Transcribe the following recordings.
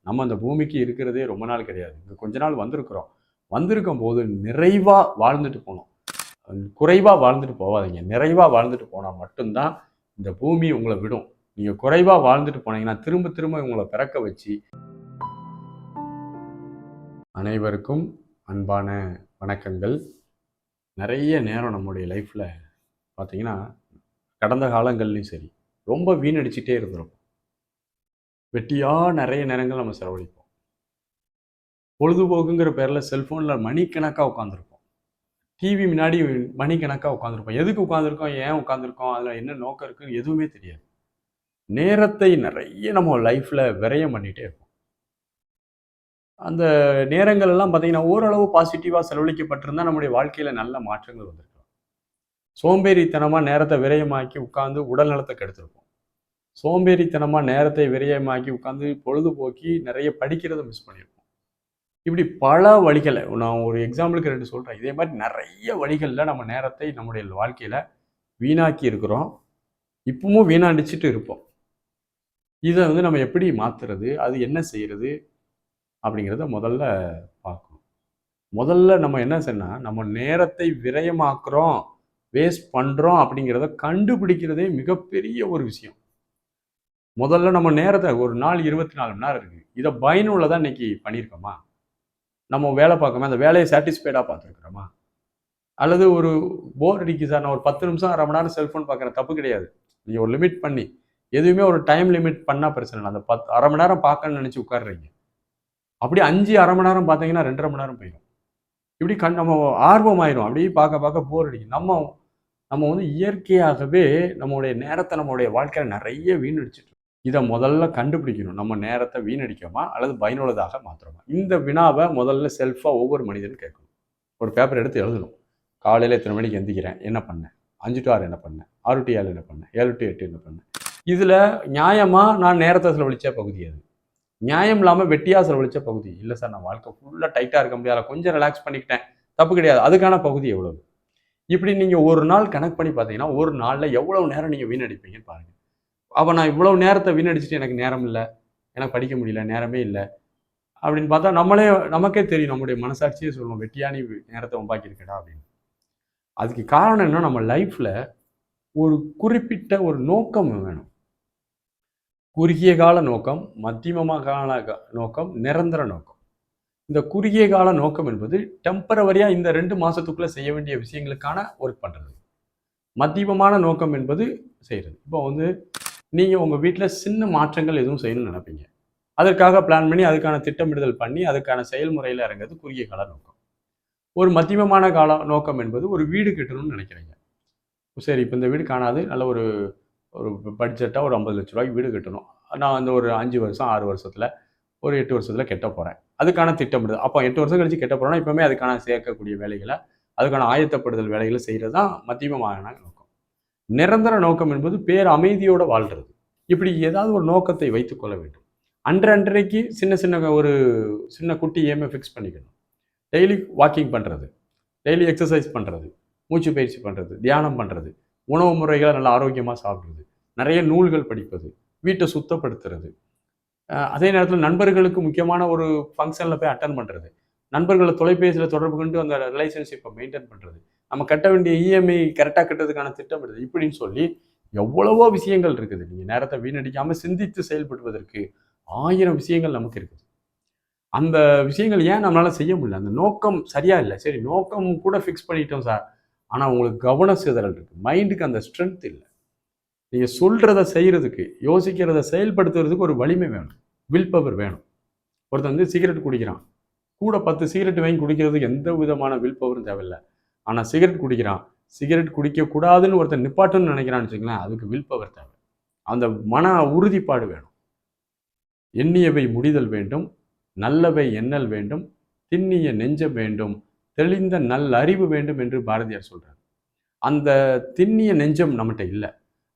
நம்ம அந்த பூமிக்கு இருக்கிறதே ரொம்ப நாள் கிடையாது. இங்க கொஞ்ச நாள் வந்திருக்கிறோம். வந்திருக்கும் போது நிறைவா வாழ்ந்துட்டு போணும். குறைவா வாழ்ந்துட்டு போவாதீங்க. நிறைவா வாழ்ந்துட்டு போனா மட்டும்தான் இந்த பூமி உங்கள விடும். நீங்க குறைவா வாழ்ந்துட்டு போனீங்கன்னா, திரும்ப திரும்ப உங்கள பிறக்க வச்சு அனைவருக்கும் அன்பான வணக்கங்கள். நிறைய நேரம் நம்முடைய லைஃப்ல பார்த்தீங்கன்னா, கடந்த காலங்கள்லயும் சரி, ரொம்ப வீணடிச்சுட்டே இருந்திருப்போம். வெட்டியா நிறைய நேரங்கள் நம்ம செலவழிப்போம். பொழுதுபோக்குங்கிற பேர்ல செல்ஃபோன்ல மணிக்கணக்கா உட்காந்துருப்போம். டிவி முன்னாடி மணிக்கணக்கா உட்காந்துருப்போம். எதுக்கு உட்காந்துருக்கோம்? ஏன் உட்காந்துருக்கோம்? அதில என்ன நோக்கம் இருக்குன்னு எதுவுமே தெரியாது. நேரத்தை நிறைய நம்ம லைஃப்ல விரயம் பண்ணிட்டே இருப்போம். அந்த நேரங்கள் எல்லாம் பார்த்தீங்கன்னா, ஓரளவு பாசிட்டிவா செலவழிக்கப்பட்டிருந்தா நம்முடைய வாழ்க்கையில நல்ல மாற்றங்கள் வந்திருக்கும். சோம்பேறித்தனமா நேரத்த விரயமாக்கி உட்கார்ந்து உடல் நலத்த கெடுத்திருப்போம். சோம்பேறித்தனமா நேரத்தை விரயமாக்கி உட்கார்ந்து பொழுதுபோக்கி நிறைய படிக்கிறத மிஸ் பண்ணியிருப்போம். இப்படி பல வழிகள நான் ஒரு எக்ஸாம்பிளுக்கு 2 சொல்றேன். இதே மாரி நெறைய வழிகள்ல நம்ம நேரத்தை நம்முடைய வாழ்க்கையில வீணாக்கி இருக்கிறோம். இப்பவும் வீணடிச்சுட்டு இருப்போம். இத நம்ம எப்படி மாத்துறது? அது என்ன செய்றது? அப்படிங்கிறத முதல்ல பார்க்கணும். முதல்ல நம்ம என்ன செய்யணும்னா, நம்ம நேரத்தை விரயமாக்குறோம், வேஸ்ட் பண்றோம் அப்படிங்கிறத கண்டுபிடிக்கிறதே மிகப்பெரிய ஒரு விஷயம். முதல்ல நம்ம நேரத்த ஒரு நாள் 24 மணி நேரம் இருக்கு. இத பயனுள்ளதா இன்னைக்கு பண்ணியிருக்கோமா? நம்ம வேலை பார்க்கோமா, அந்த வேலைய சாட்டிஸ்ஃபைடா பார்த்துருக்கிறோமா? அல்லது ஒரு போர் அடிக்குது சார், நான் ஒரு 10 நிமிஷம், 1/2 மணி நேரம் செல்ஃபோன் பார்க்குறேன். தப்பு கிடையாது. நீங்க ஒரு லிமிட் பண்ணி, எதுவுமே ஒரு டைம் லிமிட் பண்ணா பிரச்சனை இல்ல. அந்த 1/2 மணி நேரம் பார்க்கணும்னு நெனச்சு உட்கார்றீங்க. அப்படியே 5, 1/2 மணி நேரம் பார்த்தீங்கன்னா 2 1/2 மணி நேரம் போயிரும். இப்படி நம்ம ஆர்வமாயிரும். அப்படியே பார்க்க பார்க்க போர் அடிக்கும். நம்ம நம்ம இயற்கையாகவே நம்முடைய நேரத்த நம்முடைய வாழ்க்கையில நெறைய வீணடிச்சுட்டு இருக்கோம். இத முதல்ல கண்டுபிடிக்கணும். நம்ம நேரத்த வீணடிக்கிறோமா? அல்லது பயனுள்ளதாக மாத்துறோமா? இந்த வினாவ முதல்ல செல்ஃபா ஒவ்வொரு மனிதனும் கேட்கணும். ஒரு பேப்பர் எடுத்து எழுதணும். காலையில இத்தனை மணிக்கு எந்திரிக்கிறேன். என்ன பண்ணேன்? 5 to 6 என்ன பண்ணேன்? 6 to 7 என்ன பண்ணேன்? 7 to 8 என்ன பண்ணேன்? இதுல நியாயமா நான் நேரத்த செலவழிச்ச பகுதி அது. நியாயம் இல்லாம வெட்டியா செலவழிச்ச பகுதி. இல்ல சார், நான் வாழ்க்கை ஃபுல்லா டைட்டா இருக்க முடியாது. கொஞ்சம் ரிலாக்ஸ் பண்ணிக்கிட்டேன். தப்பு கிடையாது. அதுக்கான பகுதி எவ்வளவு? இப்படி நீங்க ஒரு நாள் கணக்கு பண்ணி பார்த்தீங்கன்னா, ஒரு நாள்ல எவ்வளவு நேரம் நீங்க வீணடிப்பீங்கன்னு பாருங்க. அப்ப நான் இவ்வளவு நேரத்த வீணடிச்சுட்டு எனக்கு நேரம் இல்ல, எனக்கு படிக்க முடியல, நேரமே இல்ல அப்படின்னு பார்த்தா, நமக்கே தெரியும். நம்முடைய மனசாட்சியே சொல்லும். வெட்டியா நீ நேரத்த வம்பாக்கியிருக்கடா அப்படின்னு. அதுக்கு காரணம் என்ன? நம்ம லைஃப்ல ஒரு குறிப்பிட்ட ஒரு நோக்கம் வேணும். குறுகிய கால நோக்கம், மத்தியம கால நோக்கம், நிரந்தர நோக்கம். இந்த குறுகிய கால நோக்கம் என்பது டெம்பரவரியா இந்த 2 மாசத்துக்குள்ள செய்ய வேண்டிய விஷயங்களுக்கான ஒர்க் பண்றது. மத்தியமமான நோக்கம் என்பது செய்றது. இப்போ நீங்க உங்க வீட்ல சின்ன மாற்றங்கள் எதுவும் செய்யணும்னு நினைப்பீங்க. அதற்காக பிளான் பண்ணி, அதுக்கான திட்டமிடுதல் பண்ணி, அதுக்கான செயல்முறையில இறங்குறது குறுகிய கால நோக்கம். ஒரு மத்தியமமான கால நோக்கம் என்பது ஒரு வீடு கட்டணும்னு நினைக்கிறீங்க. சரி, இப்போ இந்த வீடு காணாது. நல்ல ஒரு ஒரு பட்ஜெட்டா ஒரு ரூ. 50,00,000 வீடு கட்டணும். நான் ஒரு 5 வருஷம், 6 வருஷத்துல, ஒரு 8 வருஷத்துல கட்டப் போறேன். அதுக்கான திட்டமிடுதல். அப்போ 8 வருஷம் கழிச்சு கட்டப் போறேன்னா, இப்பவுமே அதுக்கான சேர்க்கக்கூடிய வேலைகள, அதுக்கான ஆயத்தப்படுதல் வேலைகள செய்றது தான் மத்தியமமான நோக்கம். நிரந்தர நோக்கம் என்பது பேரமைதியோட வாழ்றது. இப்படி ஏதாவது ஒரு நோக்கத்தை வைத்துக் கொள்ள வேண்டும். அன்றன்றைக்கு சின்ன சின்ன ஒரு சின்ன குட்டி எய்ம ஃபிக்ஸ் பண்ணிக்கணும். டெய்லி வாக்கிங் பண்றது, டெய்லி எக்சர்சைஸ் பண்றது, மூச்சு பயிற்சி பண்றது, தியானம் பண்றது, உணவு முறைகளை நல்லா ஆரோக்கியமா சாப்பிடுறது, நிறைய நூல்கள் படிப்பது, வீட்டை சுத்தப்படுத்துறது, அதே நேரத்தில் நண்பர்களுக்கு முக்கியமான ஒரு ஃபங்க்ஷனில் போய் அட்டன் பண்ணுறது, நண்பர்களை தொலைபேசியில் தொடர்பு கொண்டு அந்த ரிலேஷன்ஷிப்பை மெயின்டைன் பண்ணுறது, நம்ம கட்ட வேண்டிய இஎம்ஐ கரெக்டாக கட்டுறதுக்கான திட்டமிடுது, இப்படின்னு சொல்லி எவ்வளவோ விஷயங்கள் இருக்குது. நீங்கள் நேரத்தை வீணடிக்காமல் சிந்தித்து செயல்படுவதற்கு 1000 விஷயங்கள் நமக்கு இருக்குது. அந்த விஷயங்கள் ஏன் நம்மளால செய்ய முடியல? அந்த நோக்கம் சரியா இல்லை. சரி, நோக்கம் கூட ஃபிக்ஸ் பண்ணிட்டோம் சார், ஆனால் உங்களுக்கு கவன சிதறல் இருக்கு. மைண்டுக்கு அந்த ஸ்ட்ரென்த் இல்லை. நீங்கள் சொல்கிறத செய்கிறதுக்கு, யோசிக்கிறத செயல்படுத்துறதுக்கு ஒரு வலிமை வேணும், வில் பவர் வேணும். ஒருத்தன் சிகரெட் குடிக்கிறான், கூட 10 சிகரெட் வாங்கி குடிக்கிறதுக்கு எந்த விதமான வில் பவரும் தேவையில்லை. ஆனால் சிகரெட் குடிக்கிறான், சிகரெட் குடிக்கக்கூடாதுன்னு ஒருத்தன் நிப்பாட்டுன்னு நினைக்கிறான்னு வச்சுங்களேன், அதுக்கு வில் பவர் தேவை. அந்த மன உறுதிப்பாடு வேணும். எண்ணியவை முடிதல் வேண்டும், நல்லவை எண்ணல் வேண்டும், திண்ணிய நெஞ்சம் வேண்டும், தெளிந்த நல்லறிவு வேண்டும் என்று பாரதியார் சொல்றார். அந்த திண்ணிய நெஞ்சம் நம்மகிட்ட இல்லை.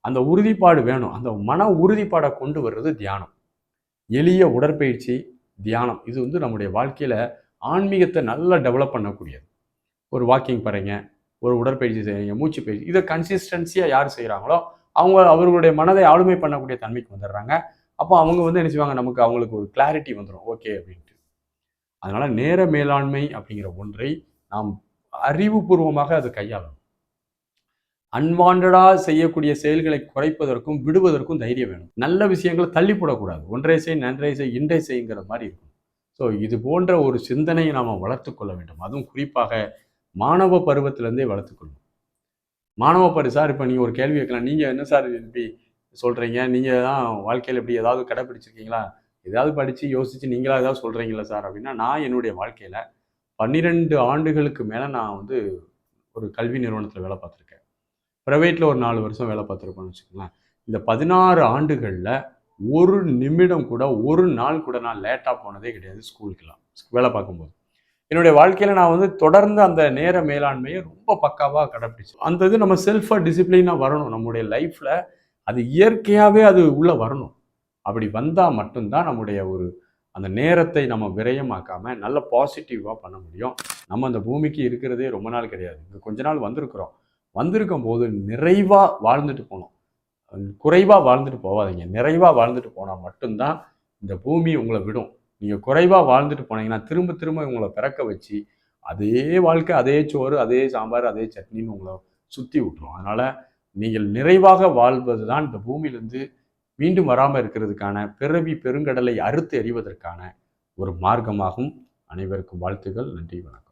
அந்த உறுதிப்பாடு வேணும். அந்த மன உறுதிப்பாடை கொண்டு வர்றது தியானம். எளிய உடற்பயிற்சி, தியானம். இது நம்முடைய வாழ்க்கையில ஆன்மீகத்தை நல்லா டெவலப் பண்ணக்கூடியது. ஒரு வாக்கிங் போறீங்க, ஒரு உடற்பயிற்சி செய்றீங்க, மூச்சு பயிற்சி, இதை கன்சிஸ்டன்சியா யார் செய்கிறாங்களோ அவர்களுடைய மனதை ஆளுமை பண்ணக்கூடிய தன்மைக்கு வந்துடுறாங்க. அப்போ அவங்க வந்து என்ன செய்வாங்க, நமக்கு அவங்களுக்கு ஒரு கிளாரிட்டி வந்துடும், ஓகே அப்படின்ட்டு. அதனால நேர மேலாண்மை அப்படிங்கிற ஒன்றை நாம் அறிவுபூர்வமாக அதை கையாளணும். அன்வான்டா செய்யக்கூடிய செயல்களை குறைப்பதற்கும் விடுவதற்கும் தைரியம் வேணும். நல்ல விஷயங்களை தள்ளி போடக்கூடாது. ஒன்றை செய், நன்றை செய், இன்றை செய்ங்கிற மாதிரி இருக்கும். ஸோ இது போன்ற ஒரு சிந்தனையை நாம் வளர்த்து கொள்ள வேண்டும். அதுவும் குறிப்பாக மாணவ பருவத்திலேருந்தே வளர்த்துக்கொள்ளணும். மாணவ சார், இப்போ நீங்கள் ஒரு கேள்வி கேட்கலாம். நீங்கள் என்ன சார் இப்படி சொல்கிறீங்க? நீங்கள் தான் வாழ்க்கையில் இப்படி ஏதாவது கடைப்பிடிச்சிருக்கீங்களா? ஏதாவது படித்து யோசித்து நீங்களா ஏதாவது சொல்கிறீங்களா சார் அப்படின்னா, நான் என்னுடைய வாழ்க்கையில் 12 ஆண்டுகளுக்கு மேலே நான் வந்து ஒரு கல்வி நிறுவனத்தில் வேலை பார்த்துருக்கேன். ப்ரைவேட்டில் ஒரு 4 வருஷம் வேலை பார்த்துருப்போம்னு வச்சுக்கோங்களேன். இந்த 16 ஆண்டுகளில் ஒரு நிமிடம் கூட, ஒரு நாள் கூட நான் லேட்டாக போனதே கிடையாது ஸ்கூலுக்கெல்லாம், வேலை பார்க்கும்போது. என்னுடைய வாழ்க்கையில் நான் வந்து தொடர்ந்து அந்த நேர மேலாண்மையை ரொம்ப பக்காவாக கடைப்பிடிச்சேன். அந்த இது நம்ம செல்ஃபாக டிசிப்ளினாக வரணும். நம்முடைய லைஃப்பில் அது இயற்கையாகவே அது உள்ளே வரணும். அப்படி வந்தால் மட்டும்தான் நம்முடைய ஒரு அந்த நேரத்தை நம்ம விரயமாக்காமல் நல்ல பாசிட்டிவாக பண்ண முடியும். நம்ம அந்த பூமிக்கு இருக்கிறதே ரொம்ப நாள் கிடையாது. இங்கே கொஞ்ச நாள் வந்திருக்கிறோம். வந்திருக்கும் போது நிறைவாக வாழ்ந்துட்டு போகணும். குறைவாக வாழ்ந்துட்டு போகாதீங்க. நிறைவாக வாழ்ந்துட்டு போனால் மட்டும்தான் இந்த பூமி உங்களை விடும். நீங்கள் குறைவாக வாழ்ந்துட்டு போனீங்கன்னா திரும்ப திரும்ப உங்களை பிறக்க வச்சு அதே வாழ்க்கை, அதே சோறு, அதே சாம்பார், அதே சட்னின்னு உங்களை சுற்றி விட்டுரும். அதனால் நீங்கள் நிறைவாக வாழ்வது தான் இந்த பூமியிலேருந்து மீண்டும் வராமல் இருக்கிறதுக்கான பிறவி பெருங்கடலை அறுத்து எறிவதற்கான ஒரு மார்க்கமாகும். அனைவருக்கும் வாழ்த்துக்கள். நன்றி, வணக்கம்.